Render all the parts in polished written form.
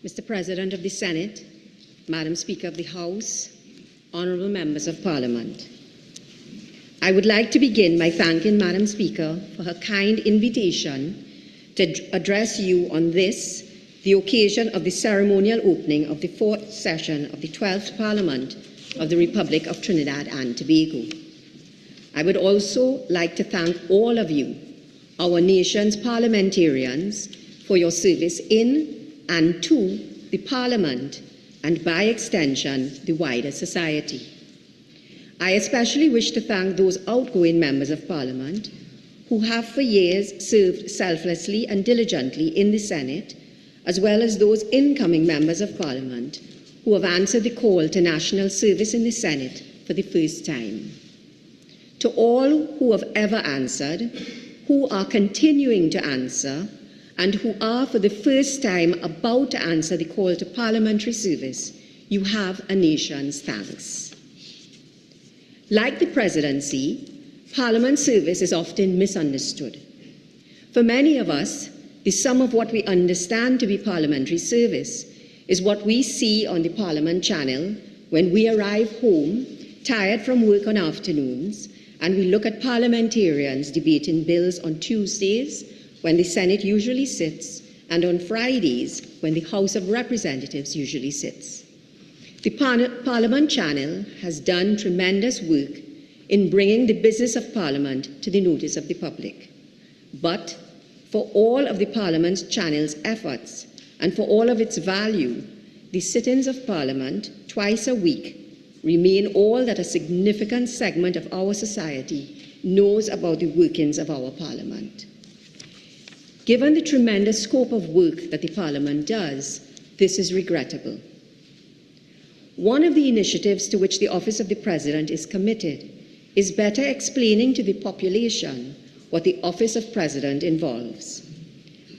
Mr. President of the Senate, Madam Speaker of the House, honourable members of Parliament. I would like to begin by thanking Madam Speaker for her kind invitation to address you on this, the occasion of the ceremonial opening of the 4th session of the 12th Parliament of the Republic of Trinidad and Tobago. I would also like to thank all of you, our nation's parliamentarians, for your service in and to the Parliament and by extension, the wider society. I especially wish to thank those outgoing members of Parliament who have for years served selflessly and diligently in the Senate, as well as those incoming members of Parliament who have answered the call to national service in the Senate for the first time. To all who have ever answered, who are continuing to answer, and who are for the first time about to answer the call to parliamentary service, you have a nation's thanks. Like the presidency, Parliament service is often misunderstood. For many of us, the sum of what we understand to be parliamentary service is what we see on the Parliament channel when we arrive home, tired from work on afternoons, and we look at parliamentarians debating bills on Tuesdays, when the Senate usually sits, and on Fridays, when the House of Representatives usually sits. The Parliament channel has done tremendous work in bringing the business of Parliament to the notice of the public. But for all of the Parliament channel's efforts and for all of its value, the sittings of Parliament twice a week remain all that a significant segment of our society knows about the workings of our Parliament. Given the tremendous scope of work that the Parliament does, this is regrettable. One of the initiatives to which the Office of the President is committed is better explaining to the population what the Office of President involves.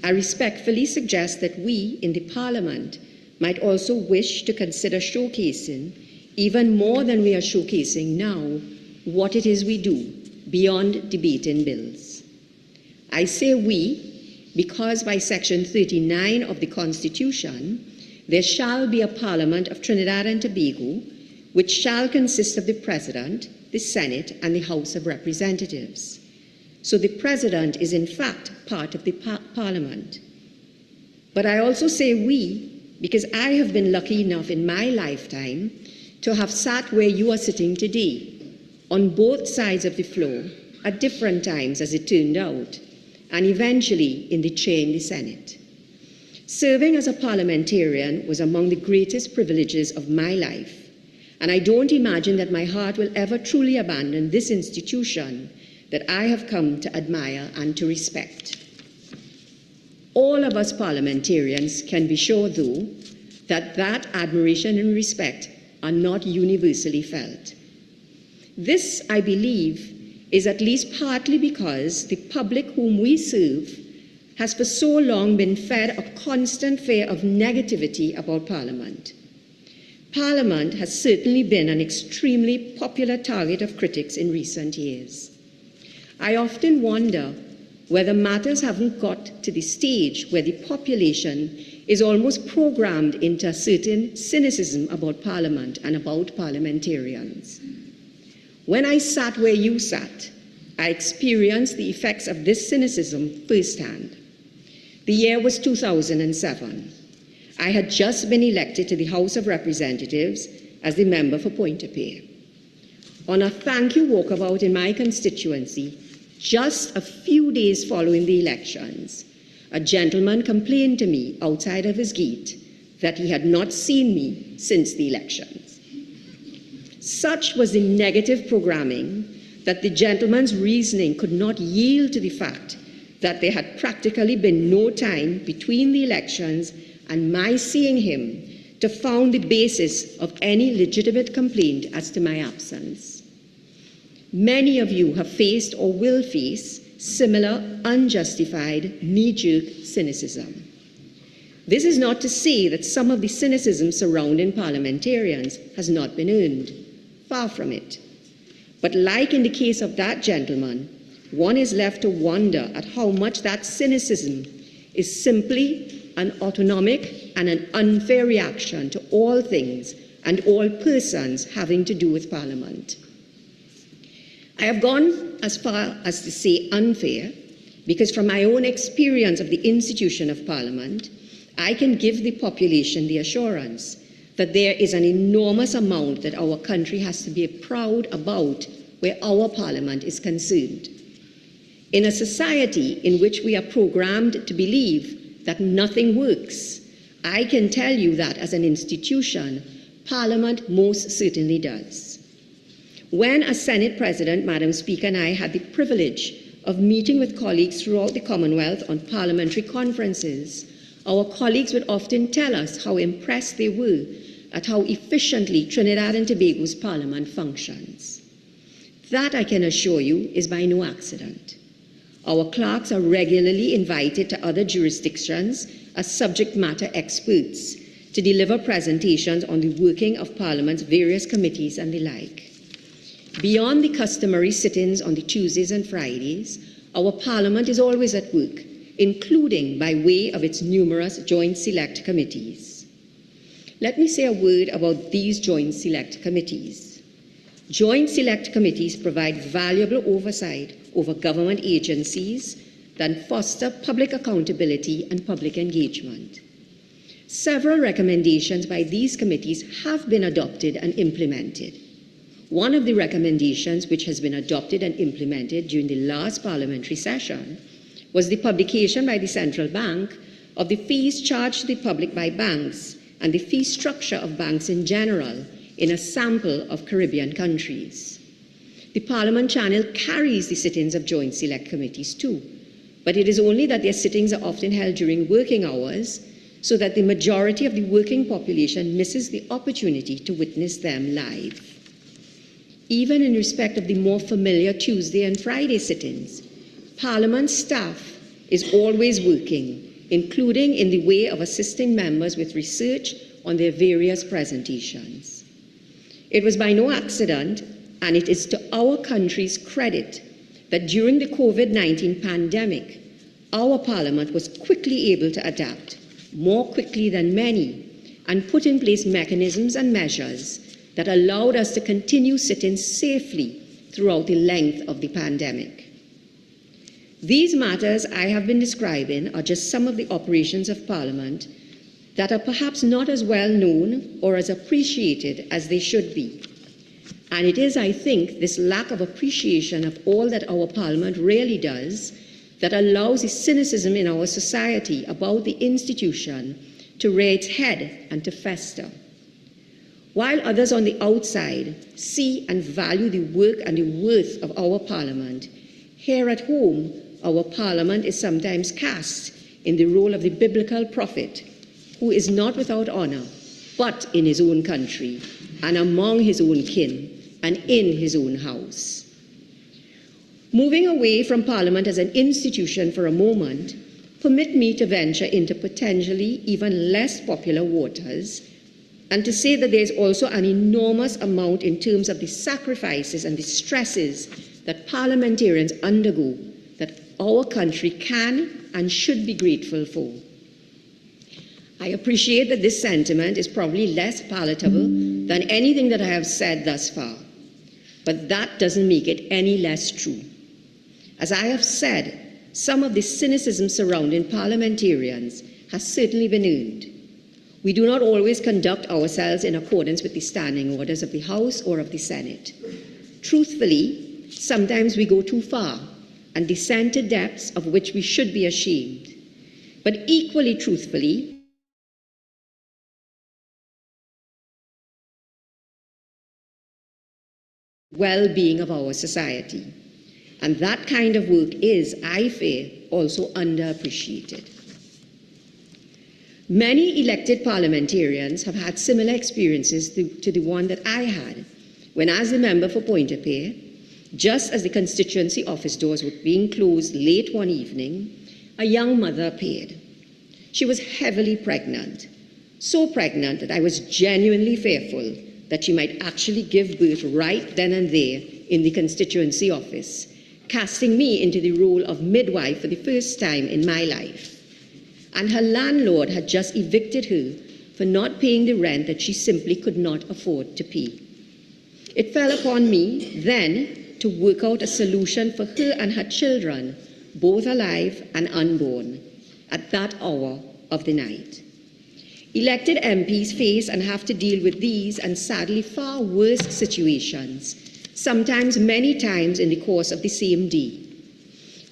I respectfully suggest that we in the Parliament might also wish to consider showcasing, even more than we are showcasing now, what it is we do beyond debating bills. I say we because by Section 39 of the Constitution, there shall be a Parliament of Trinidad and Tobago, which shall consist of the President, the Senate, and the House of Representatives. So the President is in fact part of the Parliament. But I also say we because I have been lucky enough in my lifetime to have sat where you are sitting today, on both sides of the floor, at different times as it turned out, and eventually in the chair in the Senate. Serving as a parliamentarian was among the greatest privileges of my life, and I don't imagine that my heart will ever truly abandon this institution that I have come to admire and to respect. All of us parliamentarians can be sure, though, that that admiration and respect are not universally felt. This, I believe, is at least partly because the public whom we serve has for so long been fed a constant fear of negativity about Parliament. Parliament has certainly been an extremely popular target of critics in recent years. I often wonder whether matters haven't got to the stage where the population is almost programmed into a certain cynicism about Parliament and about parliamentarians. When I sat where you sat, I experienced the effects of this cynicism firsthand. The year was 2007. I had just been elected to the House of Representatives as the member for Pointe-a-Pierre. On a thank you walkabout in my constituency, just a few days following the elections, a gentleman complained to me outside of his gate that he had not seen me since the elections. Such was the negative programming that the gentleman's reasoning could not yield to the fact that there had practically been no time between the elections and my seeing him to found the basis of any legitimate complaint as to my absence. Many of you have faced or will face similar unjustified knee-jerk cynicism. This is not to say that some of the cynicism surrounding parliamentarians has not been earned. Far from it. But like in the case of that gentleman, one is left to wonder at how much that cynicism is simply an autonomic and an unfair reaction to all things and all persons having to do with Parliament. I have gone as far as to say unfair because from my own experience of the institution of Parliament, I can give the population the assurance that there is an enormous amount that our country has to be proud about where our Parliament is concerned. In a society in which we are programmed to believe that nothing works, I can tell you that as an institution, Parliament most certainly does. When as Senate President, Madam Speaker, and I had the privilege of meeting with colleagues throughout the Commonwealth on parliamentary conferences, our colleagues would often tell us how impressed they were at how efficiently Trinidad and Tobago's Parliament functions. That, I can assure you, is by no accident. Our clerks are regularly invited to other jurisdictions as subject matter experts to deliver presentations on the working of Parliament's various committees and the like. Beyond the customary sit-ins on the Tuesdays and Fridays, our Parliament is always at work, including by way of its numerous joint select committees. Let me say a word about these joint select committees. Joint select committees provide valuable oversight over government agencies that foster public accountability and public engagement. Several recommendations by these committees have been adopted and implemented. One of the recommendations which has been adopted and implemented during the last parliamentary session was the publication by the Central Bank of the fees charged to the public by banks and the fee structure of banks in general in a sample of Caribbean countries. The Parliament channel carries the sittings of joint select committees too, but it is only that their sittings are often held during working hours so that the majority of the working population misses the opportunity to witness them live. Even in respect of the more familiar Tuesday and Friday sittings, Parliament staff is always working, including in the way of assisting members with research on their various presentations. It was by no accident, and it is to our country's credit, that during the COVID-19 pandemic, our Parliament was quickly able to adapt, more quickly than many, and put in place mechanisms and measures that allowed us to continue sitting safely throughout the length of the pandemic. These matters I have been describing are just some of the operations of Parliament that are perhaps not as well known or as appreciated as they should be. And it is, I think, this lack of appreciation of all that our Parliament really does that allows the cynicism in our society about the institution to rear its head and to fester. While others on the outside see and value the work and the worth of our Parliament, here at home, our Parliament is sometimes cast in the role of the biblical prophet who is not without honor, but in his own country and among his own kin and in his own house. Moving away from Parliament as an institution for a moment, permit me to venture into potentially even less popular waters and to say that there is also an enormous amount in terms of the sacrifices and the stresses that parliamentarians undergo that our country can and should be grateful for. I appreciate that this sentiment is probably less palatable than anything that I have said thus far, but that doesn't make it any less true. As I have said, some of the cynicism surrounding parliamentarians has certainly been earned. We do not always conduct ourselves in accordance with the standing orders of the House or of the Senate. Truthfully, sometimes we go too far and descend to depths of which we should be ashamed. But equally truthfully, well-being of our society. And that kind of work is, I fear, also underappreciated. Many elected parliamentarians have had similar experiences to the one that I had when, as the member for Pointe-a-Pierre, just as the constituency office doors were being closed late one evening, a young mother appeared. She was heavily pregnant, so pregnant that I was genuinely fearful that she might actually give birth right then and there in the constituency office, casting me into the role of midwife for the first time in my life. and her landlord had just evicted her for not paying the rent that she simply could not afford to pay. It fell upon me then to work out a solution for her and her children, both alive and unborn, at that hour of the night. Elected MPs face and have to deal with these and sadly far worse situations, sometimes many times in the course of the same day.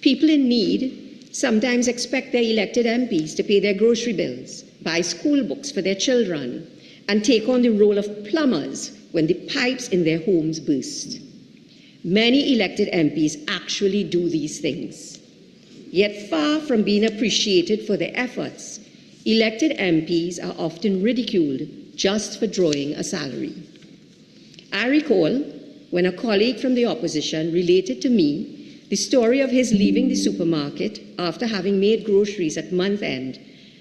People in need sometimes expect their elected MPs to pay their grocery bills, buy school books for their children, and take on the role of plumbers when the pipes in their homes burst. Many elected MPs actually do these things. Yet far from being appreciated for their efforts, elected MPs are often ridiculed just for drawing a salary. I recall when a colleague from the opposition related to me the story of his leaving the supermarket after having made groceries at month end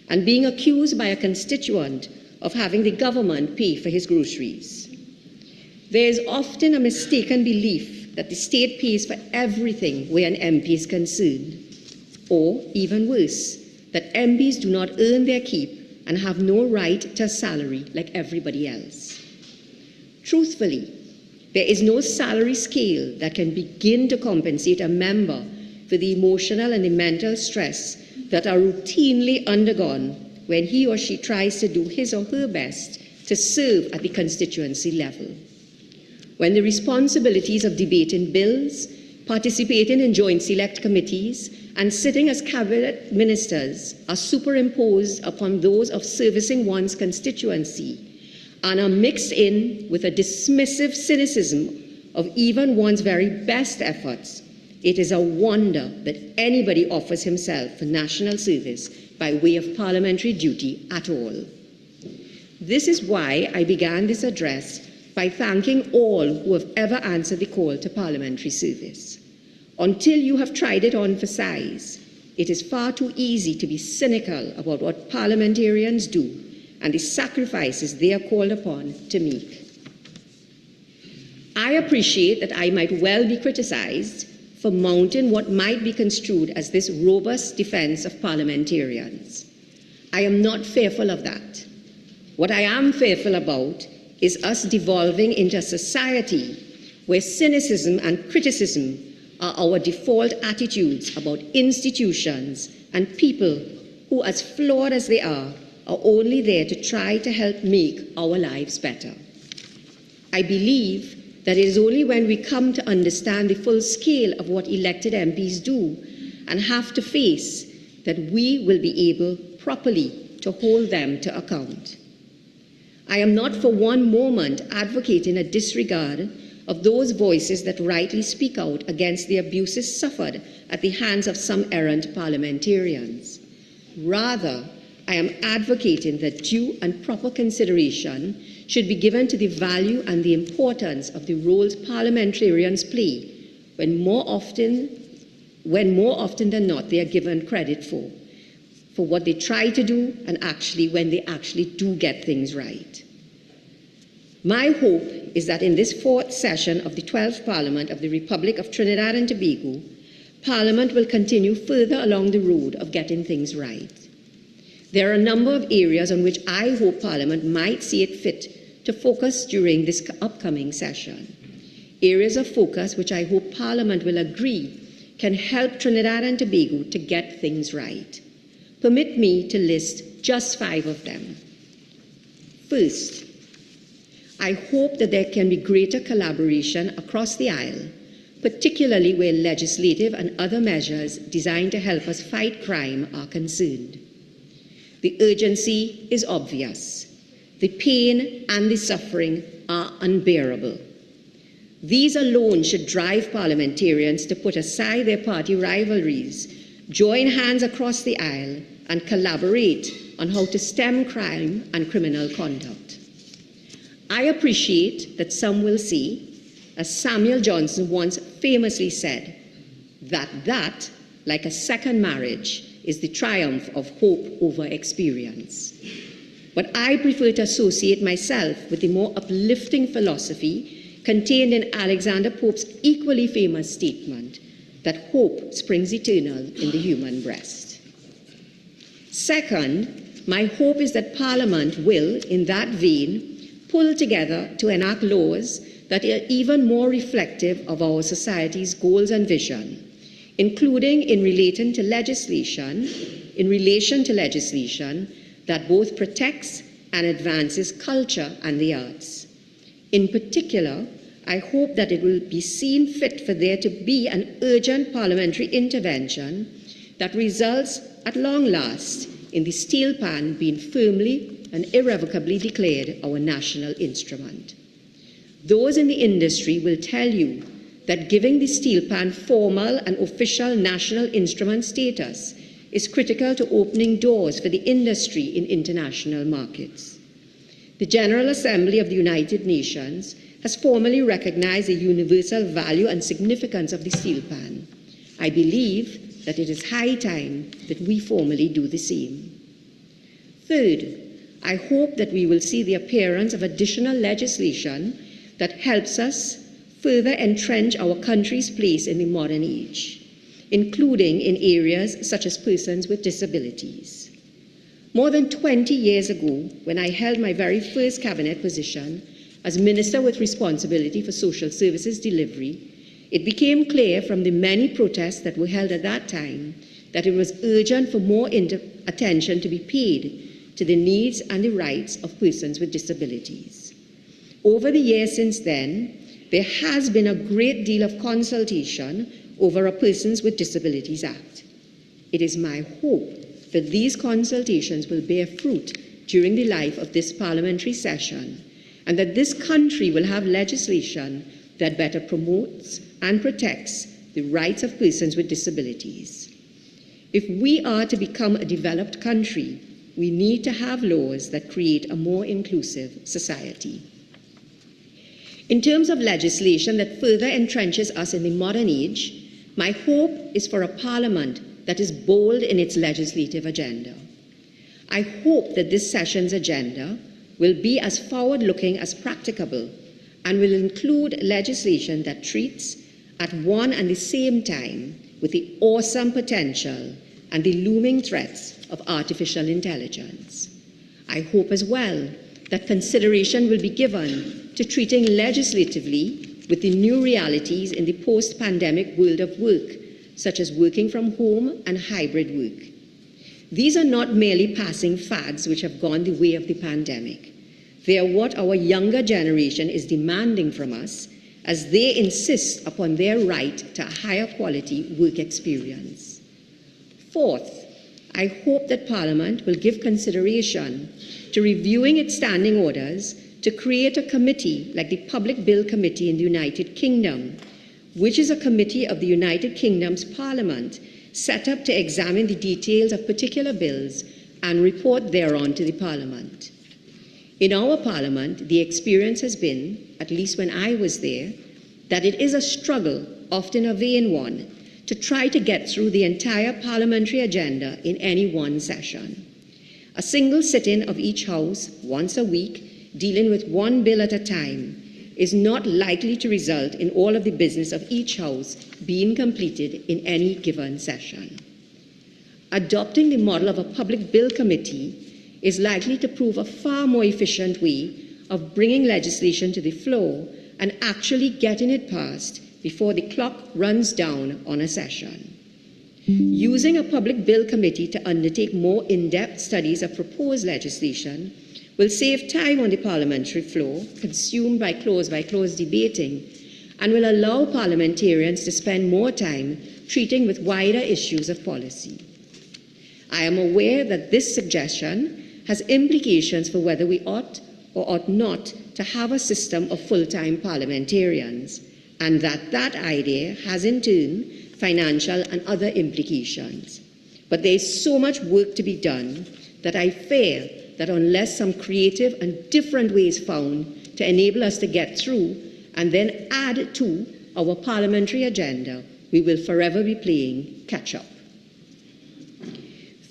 and being accused by a constituent of having the government pay for his groceries. There is often a mistaken belief that the state pays for everything where an MP is concerned, or even worse, that MPs do not earn their keep and have no right to a salary like everybody else. Truthfully, there is no salary scale that can begin to compensate a member for the emotional and the mental stress that are routinely undergone when he or she tries to do his or her best to serve at the constituency level. When the responsibilities of debating bills, participating in joint select committees, and sitting as cabinet ministers are superimposed upon those of servicing one's constituency and are mixed in with a dismissive cynicism of even one's very best efforts, it is a wonder that anybody offers himself for national service by way of parliamentary duty at all. This is why I began this address by thanking all who have ever answered the call to parliamentary service. Until you have tried it on for size, it is far too easy to be cynical about what parliamentarians do and the sacrifices they are called upon to make. I appreciate that I might well be criticized for mounting what might be construed as this robust defense of parliamentarians. I am not fearful of that. What I am fearful about is us devolving into a society where cynicism and criticism are our default attitudes about institutions and people who, as flawed as they are only there to try to help make our lives better. I believe that it is only when we come to understand the full scale of what elected MPs do and have to face that we will be able properly to hold them to account. I am not for one moment advocating a disregard of those voices that rightly speak out against the abuses suffered at the hands of some errant parliamentarians. Rather, I am advocating that due and proper consideration should be given to the value and the importance of the roles parliamentarians play when more often than not they are given credit for what they try to do and when they actually do get things right. My hope is that in this fourth session of the 12th Parliament of the Republic of Trinidad and Tobago, Parliament will continue further along the road of getting things right. There are a number of areas on which I hope Parliament might see it fit to focus during this upcoming session. Areas of focus which I hope Parliament will agree can help Trinidad and Tobago to get things right. Permit me to list just 5 of them. First, I hope that there can be greater collaboration across the aisle, particularly where legislative and other measures designed to help us fight crime are concerned. The urgency is obvious. The pain and the suffering are unbearable. These alone should drive parliamentarians to put aside their party rivalries, join hands across the aisle, and collaborate on how to stem crime and criminal conduct. I appreciate that some will say, as Samuel Johnson once famously said, that, like a second marriage, is the triumph of hope over experience. But I prefer to associate myself with the more uplifting philosophy contained in Alexander Pope's equally famous statement that hope springs eternal in the human breast. Second, my hope is that Parliament will, in that vein, pull together to enact laws that are even more reflective of our society's goals and vision, including in relation to legislation that both protects and advances culture and the arts. In particular, I hope that it will be seen fit for there to be an urgent parliamentary intervention that results at long last in the steel pan being firmly and irrevocably declared our national instrument. Those in the industry will tell you that giving the steel pan formal and official national instrument status is critical to opening doors for the industry in international markets. The General Assembly of the United Nations has formally recognized the universal value and significance of the steel pan. I believe that it is high time that we formally do the same. Third, I hope that we will see the appearance of additional legislation that helps us further entrench our country's place in the modern age, including in areas such as persons with disabilities. More than 20 years ago, when I held my very first cabinet position as Minister with responsibility for social services delivery, it became clear from the many protests that were held at that time that it was urgent for more attention to be paid to the needs and the rights of persons with disabilities. Over the years since then, there has been a great deal of consultation over a Persons with Disabilities Act. It is my hope that these consultations will bear fruit during the life of this parliamentary session, and that this country will have legislation that better promotes and protects the rights of persons with disabilities. If we are to become a developed country, we need to have laws that create a more inclusive society. In terms of legislation that further entrenches us in the modern age, my hope is for a parliament that is bold in its legislative agenda. I hope that this session's agenda will be as forward-looking as practicable and will include legislation that treats at one and the same time with the awesome potential and the looming threats of artificial intelligence. I hope as well that consideration will be given to treating legislatively with the new realities in the post-pandemic world of work, such as working from home and hybrid work. These are not merely passing fads which have gone the way of the pandemic. They are what our younger generation is demanding from us as they insist upon their right to a higher quality work experience. Fourth, I hope that Parliament will give consideration to reviewing its standing orders to create a committee like the Public Bill Committee in the United Kingdom, which is a committee of the United Kingdom's Parliament set up to examine the details of particular bills and report thereon to the Parliament. In our Parliament, the experience has been, at least when I was there, that it is a struggle, often a vain one, to try to get through the entire parliamentary agenda in any one session. A single sit-in of each House, once a week, dealing with one bill at a time, is not likely to result in all of the business of each House being completed in any given session. Adopting the model of a Public Bill Committee is likely to prove a far more efficient way of bringing legislation to the floor and actually getting it passed before the clock runs down on a session. Using a Public Bill Committee to undertake more in-depth studies of proposed legislation will save time on the parliamentary floor, consumed by clause debating, and will allow parliamentarians to spend more time treating with wider issues of policy. I am aware that this suggestion has implications for whether we ought or ought not to have a system of full-time parliamentarians, and that idea has in turn financial and other implications. But there is so much work to be done that I fear that unless some creative and different ways found to enable us to get through and then add to our parliamentary agenda, we will forever be playing catch-up.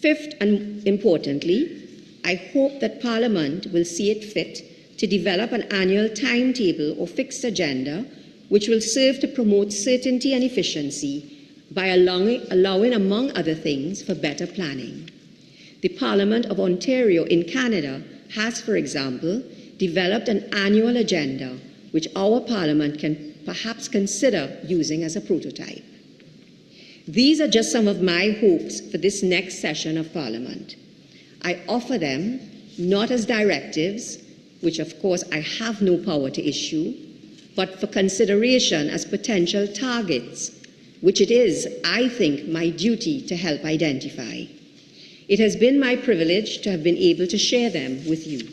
Fifth, and importantly, I hope that Parliament will see it fit to develop an annual timetable or fixed agenda which will serve to promote certainty and efficiency by allowing, among other things, for better planning. The Parliament of Ontario in Canada has, for example, developed an annual agenda which our Parliament can perhaps consider using as a prototype. These are just some of my hopes for this next session of Parliament. I offer them not as directives, which of course I have no power to issue, but for consideration as potential targets, which it is, I think, my duty to help identify. It has been my privilege to have been able to share them with you.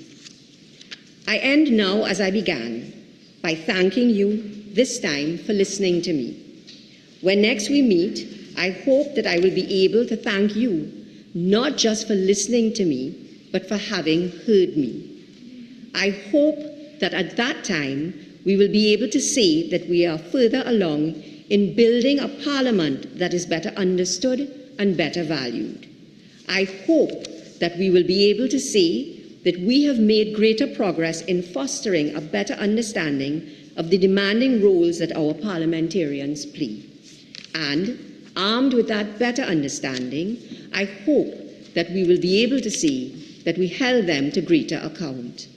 I end now, as I began, by thanking you this time for listening to me. When next we meet, I hope that I will be able to thank you, not just for listening to me, but for having heard me. I hope that at that time, we will be able to say that we are further along in building a Parliament that is better understood and better valued. I hope that we will be able to say that we have made greater progress in fostering a better understanding of the demanding roles that our parliamentarians play. And armed with that better understanding, I hope that we will be able to say that we held them to greater account.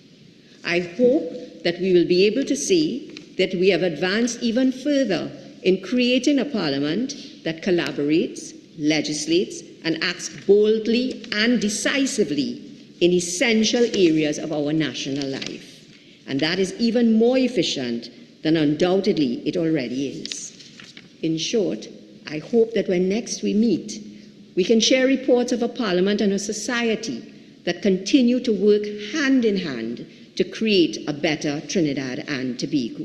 I hope that we will be able to say that we have advanced even further in creating a Parliament that collaborates, legislates, and acts boldly and decisively in essential areas of our national life. And that is even more efficient than undoubtedly it already is. In short, I hope that when next we meet, we can share reports of a Parliament and a society that continue to work hand in hand to create a better Trinidad and Tobago.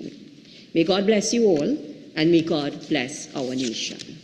May God bless you all, and may God bless our nation.